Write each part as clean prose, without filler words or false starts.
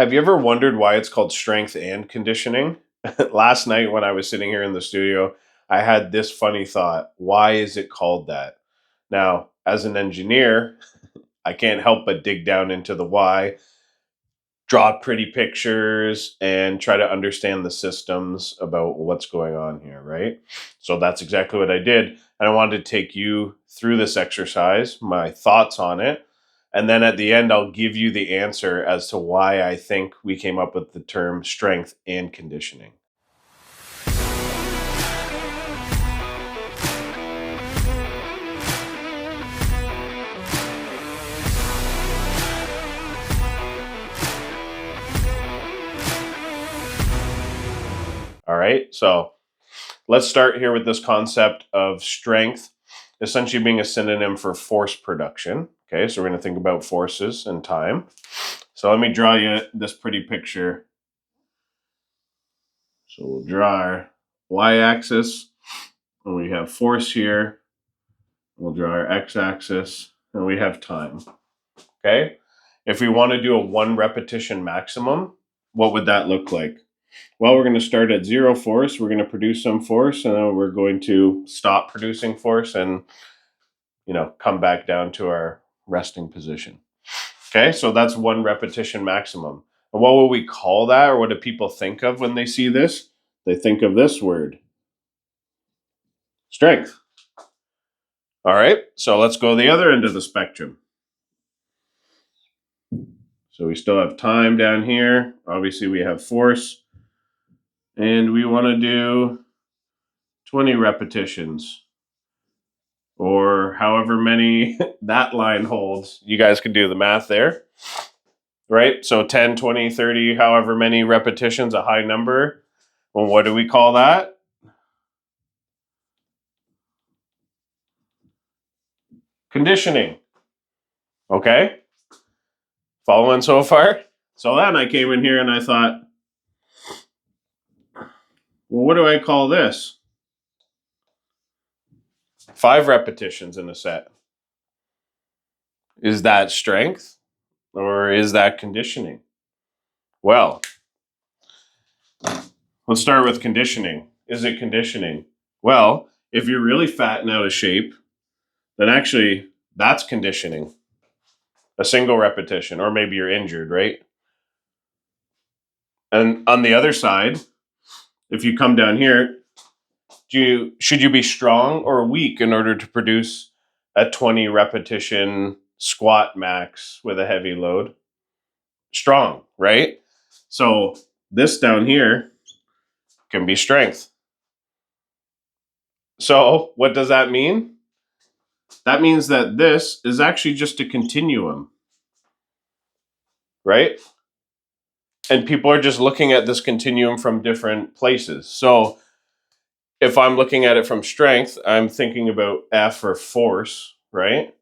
Have you ever wondered why it's called strength and conditioning? Last night when I was sitting here in the studio, I had this funny thought. Why is it called that? Now, as an engineer, I can't help but dig down into the why, draw pretty pictures, and try to understand the systems about what's going on here, right? So that's exactly what I did. And I wanted to take you through this exercise, my thoughts on it. And then at the end, I'll give you the answer as to why I think we came up with the term strength and conditioning. All right. So let's start here with this concept of strength essentially being a synonym for force production. Okay. So we're going to think about forces and time. So let me draw you this pretty picture. So we'll draw our y-axis, and we have force here. We'll draw our x-axis, and we have time. Okay? If we want to do a 1 repetition maximum, what would that look like? Well, we're going to start at 0 force. We're going to produce some force, and then we're going to stop producing force and, come back down to our resting position. Okay, so that's 1 repetition maximum. And what will we call that, or what do people think of when they see this? They think of this word, strength. All right, so let's go the other end of the spectrum. So we still have time down here. Obviously, we have force. And we want to do 20 repetitions, or however many that line holds. You guys can do the math there, right? So 10, 20, 30, however many repetitions, a high number. Well, what do we call that? Conditioning. Okay? Following so far? So then I came in here and I thought, well, what do I call this? 5 repetitions in a set. Is that strength or is that conditioning? Well, let's start with conditioning. Is it conditioning? Well, if you're really fat and out of shape, then actually that's conditioning. A single repetition, or maybe you're injured, right? And on the other side, if you come down here, should you be strong or weak in order to produce a 20 repetition squat max with a heavy load? Strong, right? So this down here can be strength. So what does that mean? That means that this is actually just a continuum, right? And people are just looking at this continuum from different places. So if I'm looking at it from strength, I'm thinking about F or force, right?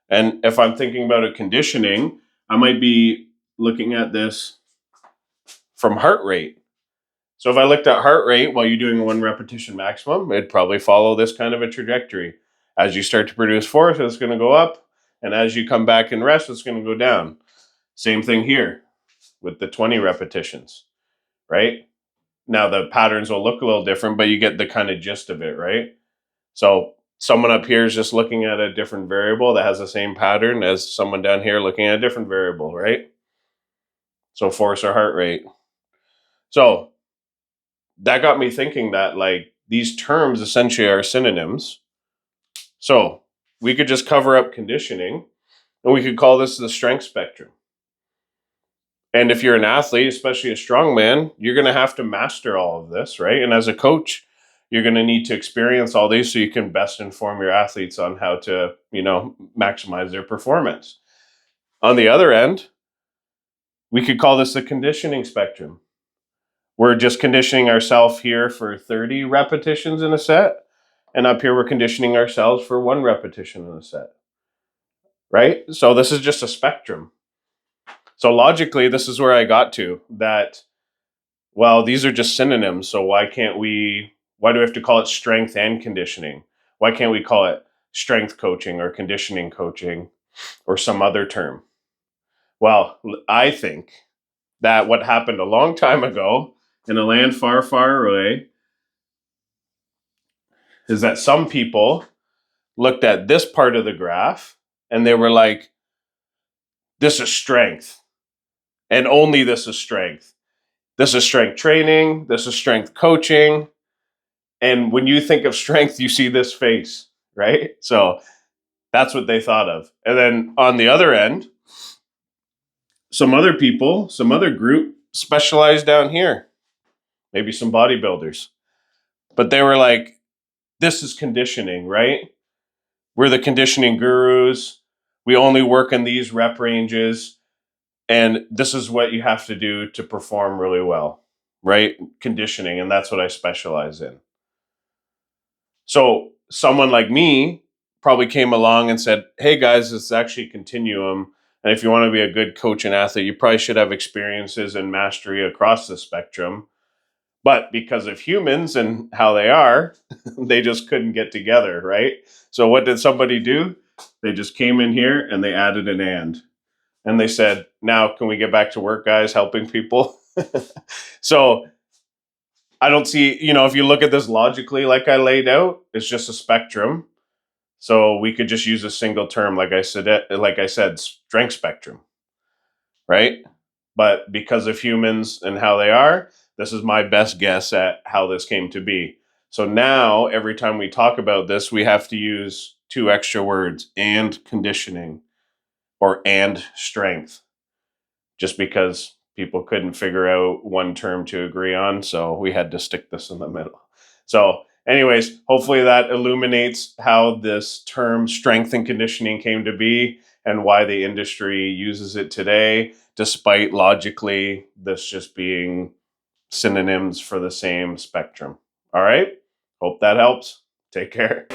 And if I'm thinking about a conditioning, I might be looking at this from heart rate. So if I looked at heart rate while you're doing a 1 repetition maximum, it'd probably follow this kind of a trajectory. As you start to produce force, it's going to go up. And as you come back and rest, it's going to go down. Same thing here with the 20 repetitions, right? Now the patterns will look a little different, but you get the kind of gist of it, right? So someone up here is just looking at a different variable that has the same pattern as someone down here looking at a different variable, right? So force or heart rate. So that got me thinking that these terms essentially are synonyms. So we could just cover up conditioning and we could call this the strength spectrum. And if you're an athlete, especially a strongman, you're going to have to master all of this, right? And as a coach, you're going to need to experience all these so you can best inform your athletes on how to, maximize their performance. On the other end, we could call this the conditioning spectrum. We're just conditioning ourselves here for 30 repetitions in a set. And up here, we're conditioning ourselves for 1 repetition in a set, right? So this is just a spectrum. So logically, this is where I got to that, well, these are just synonyms. So why do we have to call it strength and conditioning? Why can't we call it strength coaching or conditioning coaching or some other term? Well, I think that what happened a long time ago in a land far, far away is that some people looked at this part of the graph and they were like, this is strength. And only this is strength. This is strength training. This is strength coaching. And when you think of strength, you see this face, right? So that's what they thought of. And then on the other end, some other people, some other group specialized down here, maybe some bodybuilders. But they were like, this is conditioning, right? We're the conditioning gurus. We only work in these rep ranges. And this is what you have to do to perform really well, right? Conditioning. And that's what I specialize in. So someone like me probably came along and said, hey guys, it's actually a continuum. And if you want to be a good coach and athlete, you probably should have experiences and mastery across the spectrum. But because of humans and how they are, they just couldn't get together, right? So what did somebody do? They just came in here and they added an and. And they said, now can we get back to work, guys, helping people? So I don't see, if you look at this logically, like I laid out, it's just a spectrum. So we could just use a single term, like I said, strength spectrum, right? But because of humans and how they are, this is my best guess at how this came to be. So now every time we talk about this, we have to use two extra words, and conditioning or and strength, just because people couldn't figure out one term to agree on. So we had to stick this in the middle. So anyways, hopefully that illuminates how this term strength and conditioning came to be and why the industry uses it today, despite logically this just being synonyms for the same spectrum. All right. Hope that helps. Take care.